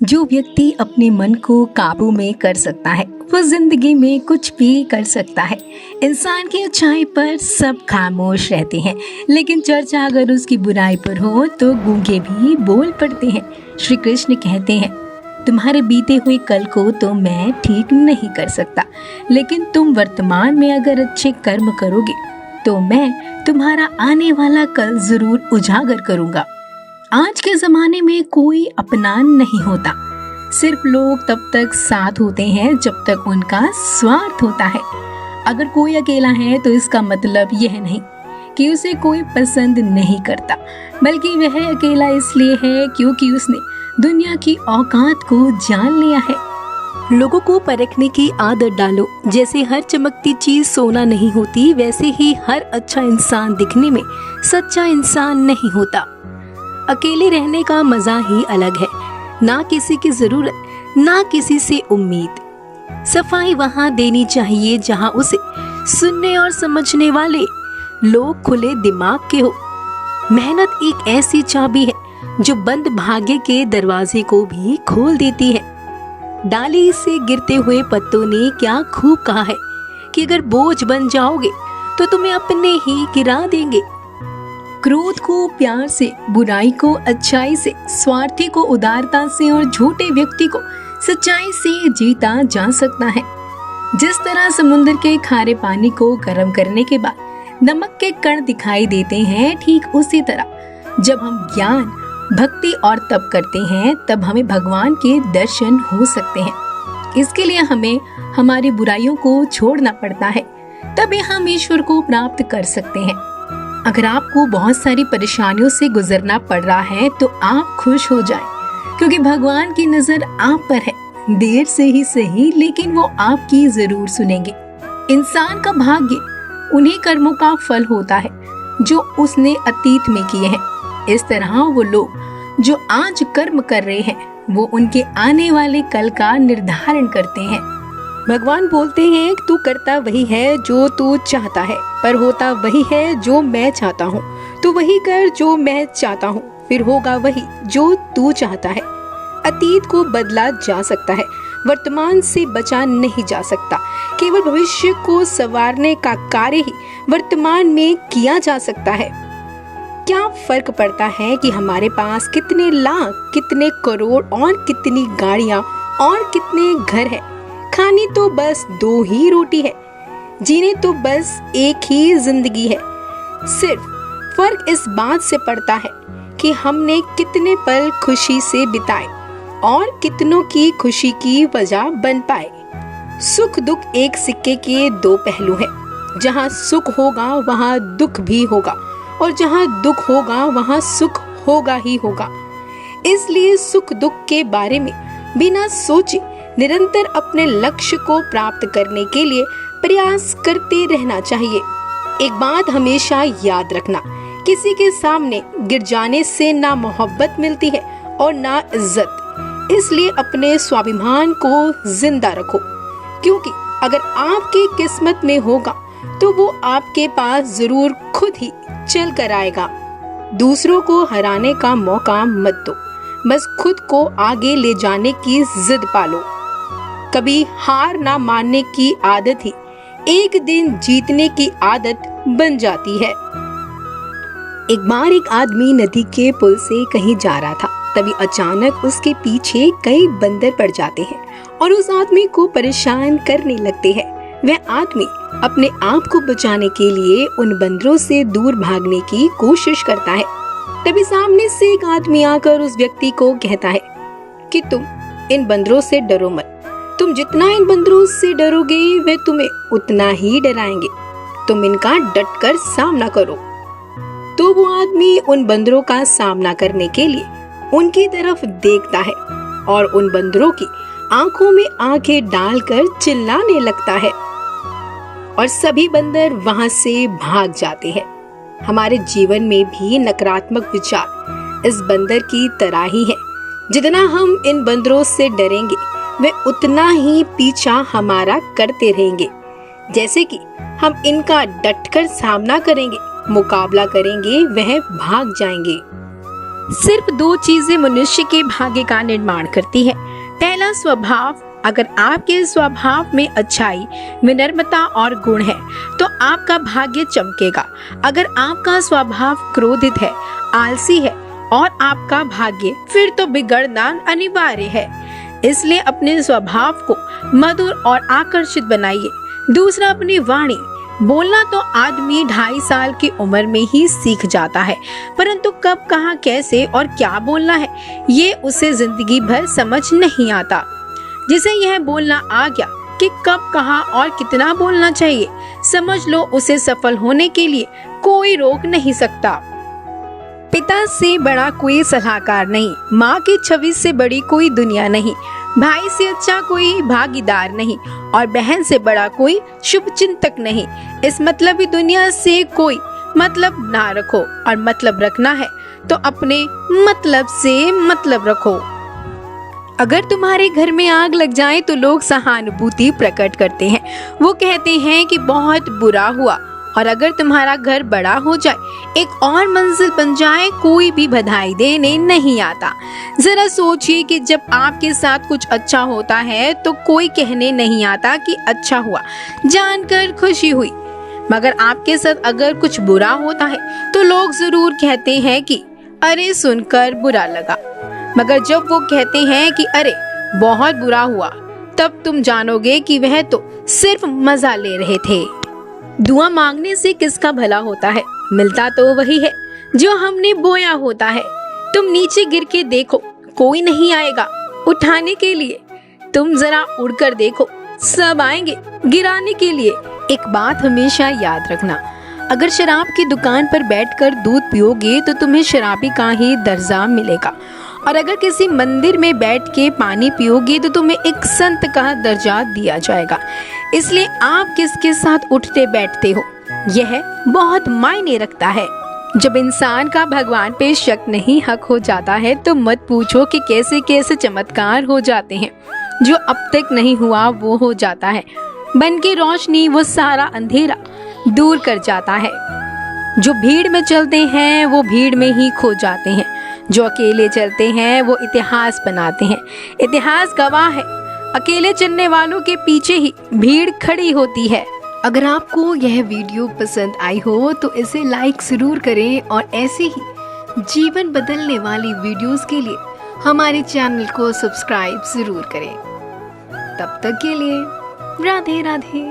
जो व्यक्ति अपने मन को काबू में कर सकता है वो जिंदगी में कुछ भी कर सकता है। इंसान की अच्छाई पर सब खामोश रहते हैं, लेकिन चर्चा अगर उसकी बुराई पर हो तो गूंगे भी बोल पड़ते हैं। श्री कृष्ण कहते हैं, तुम्हारे बीते हुए कल को तो मैं ठीक नहीं कर सकता, लेकिन तुम वर्तमान में अगर अच्छे कर्म करोगे तो मैं तुम्हारा आने वाला कल जरूर उजागर करूंगा। आज के जमाने में कोई अपना नहीं होता, सिर्फ लोग तब तक साथ होते हैं जब तक उनका स्वार्थ होता है। अगर कोई अकेला है तो इसका मतलब यह नहीं कि उसे कोई पसंद नहीं करता, बल्कि वह अकेला इसलिए है क्योंकि उसने दुनिया की औकात को जान लिया है। लोगों को परखने की आदत डालो। जैसे हर चमकती चीज सोना नहीं होती, वैसे ही हर अच्छा इंसान दिखने में सच्चा इंसान नहीं होता। अकेले रहने का मजा ही अलग है, ना किसी की जरूरत, ना किसी से उम्मीद। सफाई वहाँ देनी चाहिए जहाँ उसे सुनने और समझने वाले लोग खुले दिमाग के हो। मेहनत एक ऐसी चाबी है जो बंद भाग्य के दरवाजे को भी खोल देती है। डाली से गिरते हुए पत्तों ने क्या खूब कहा है कि अगर बोझ बन जाओगे तो तुम्हें अपने ही गिरा देंगे। क्रोध को प्यार से, बुराई को अच्छाई से, स्वार्थी को उदारता से और झूठे व्यक्ति को सच्चाई से जीता जा सकता है। जिस तरह समुद्र के खारे पानी को गर्म करने के बाद नमक के कण दिखाई देते हैं, ठीक उसी तरह जब हम ज्ञान, भक्ति और तप करते हैं तब हमें भगवान के दर्शन हो सकते हैं। इसके लिए हमें हमारी बुराइयों को छोड़ना पड़ता है, तभी हम ईश्वर को प्राप्त कर सकते हैं। अगर आपको बहुत सारी परेशानियों से गुजरना पड़ रहा है तो आप खुश हो जाएं, क्योंकि भगवान की नजर आप पर है। देर से ही सही, लेकिन वो आपकी जरूर सुनेंगे। इंसान का भाग्य उन्हीं कर्मों का फल होता है जो उसने अतीत में किए हैं। इस तरह वो लोग जो आज कर्म कर रहे हैं वो उनके आने वाले कल का निर्धारण करते हैं। भगवान बोलते हैं, तू करता वही है जो तू चाहता है, पर होता वही है जो मैं चाहता हूँ। तू वही कर जो मैं चाहता हूँ, फिर होगा वही जो तू चाहता है। अतीत को बदला जा सकता है, वर्तमान से बचा नहीं जा सकता। केवल भविष्य को संवारने का कार्य ही वर्तमान में किया जा सकता है। क्या फर्क पड़ता है कि हमारे पास कितने लाख, कितने करोड़ और कितनी गाड़ियाँ और कितने घर है। खानी तो बस 2 ही रोटी है, जीने तो बस एक ही जिंदगी है। सिर्फ फर्क इस बात से पड़ता है कि हमने कितने पल खुशी से बिताए और कितनों की खुशी की वजह बन पाए। सुख दुख एक सिक्के के 2 पहलू हैं। जहाँ सुख होगा वहाँ दुख भी होगा, और जहाँ दुख होगा वहाँ सुख होगा ही होगा। इसलिए सुख दुख के बारे में बिना सोचे निरंतर अपने लक्ष्य को प्राप्त करने के लिए प्रयास करते रहना चाहिए। एक बात हमेशा याद रखना, किसी के सामने गिर जाने से ना मोहब्बत मिलती है और ना इज्जत। इसलिए अपने स्वाभिमान को जिंदा रखो, क्योंकि अगर आपकी किस्मत में होगा तो वो आपके पास जरूर खुद ही चल कर आएगा। दूसरों को हराने का मौका मत दो, बस खुद को आगे ले जाने की जिद पालो। कभी हार ना मानने की आदत ही एक दिन जीतने की आदत बन जाती है। एक बार एक आदमी नदी के पुल से कहीं जा रहा था, तभी अचानक उसके पीछे कई बंदर पड़ जाते हैं और उस आदमी को परेशान करने लगते हैं। वह आदमी अपने आप को बचाने के लिए उन बंदरों से दूर भागने की कोशिश करता है। तभी सामने से एक आदमी आकर उस व्यक्ति को कहता है कि तुम इन बंदरों से डरो मत। तुम जितना इन बंदरों से डरोगे वे तुम्हें उतना ही डराएंगे। तुम इनका डटकर सामना करो। तो वो आदमी उन बंदरों का सामना करने के लिए उनकी तरफ देखता है और उन बंदरों की आंखों में आंखें डालकर चिल्लाने लगता है और सभी बंदर वहां से भाग जाते हैं। हमारे जीवन में भी नकारात्मक विचार इस बंदर की तरह ही है। जितना हम इन बंदरों से डरेंगे वे उतना ही पीछा हमारा करते रहेंगे। जैसे कि हम इनका डटकर सामना करेंगे, मुकाबला करेंगे, वह भाग जाएंगे। सिर्फ 2 चीजें मनुष्य के भाग्य का निर्माण करती है। पहला, स्वभाव। अगर आपके स्वभाव में अच्छाई, विनम्रता और गुण है तो आपका भाग्य चमकेगा। अगर आपका स्वभाव क्रोधित है, आलसी है और आपका भाग्य, फिर तो बिगड़ना अनिवार्य है। इसलिए अपने स्वभाव को मधुर और आकर्षित बनाइए। दूसरा, अपनी वाणी। बोलना तो आदमी 2.5 साल की उम्र में ही सीख जाता है, परंतु कब, कहाँ, कैसे और क्या बोलना है, ये उसे जिंदगी भर समझ नहीं आता। जिसे यह बोलना आ गया कि कब, कहाँ और कितना बोलना चाहिए, समझ लो उसे सफल होने के लिए कोई रोक नहीं सकता। पिता से बड़ा कोई सलाहकार नहीं, माँ की छवि से बड़ी कोई दुनिया नहीं, भाई से अच्छा कोई भागीदार नहीं और बहन से बड़ा कोई शुभ चिंतक नहीं। इस मतलबी दुनिया से कोई मतलब ना रखो और मतलब रखना है तो अपने मतलब से मतलब रखो। अगर तुम्हारे घर में आग लग जाए तो लोग सहानुभूति प्रकट करते हैं, वो कहते हैं कि बहुत बुरा हुआ। और अगर तुम्हारा घर बड़ा हो जाए, एक और मंजिल बन जाए, कोई भी बधाई देने नहीं आता। जरा सोचिए कि जब आपके साथ कुछ अच्छा होता है तो कोई कहने नहीं आता कि अच्छा हुआ, जानकर खुशी हुई। मगर आपके साथ अगर कुछ बुरा होता है तो लोग जरूर कहते हैं कि अरे सुनकर बुरा लगा। मगर जब वो कहते हैं कि अरे बहुत बुरा हुआ, तब तुम जानोगे कि वह तो सिर्फ मजा ले रहे थे। दुआ मांगने से किसका भला होता है? मिलता तो वही है जो हमने बोया होता है। तुम नीचे गिर के देखो, कोई नहीं आएगा उठाने के लिए। तुम जरा उड़कर देखो, सब आएंगे गिराने के लिए। एक बात हमेशा याद रखना, अगर शराब की दुकान पर बैठकर दूध पियोगे तो तुम्हें शराबी का ही दर्जा मिलेगा, और अगर किसी मंदिर में बैठ के पानी पियोगे तो तुम्हें एक संत का दर्जा दिया जाएगा। इसलिए आप किसके साथ उठते बैठते हो, यह बहुत मायने रखता है। जब इंसान का भगवान पे शक नहीं हक हो जाता है तो मत पूछो कि कैसे कैसे चमत्कार हो जाते हैं। जो अब तक नहीं हुआ वो हो जाता है। बन के रोशनी वो सारा अंधेरा दूर कर जाता है। जो भीड़ में चलते हैं वो भीड़ में ही खो जाते हैं। जो अकेले चलते हैं वो इतिहास बनाते हैं। इतिहास गवाह है, अकेले चलने वालों के पीछे ही भीड़ खड़ी होती है। अगर आपको यह वीडियो पसंद आई हो तो इसे लाइक जरूर करें और ऐसे ही जीवन बदलने वाली वीडियोस के लिए हमारे चैनल को सब्सक्राइब जरूर करें। तब तक के लिए राधे राधे।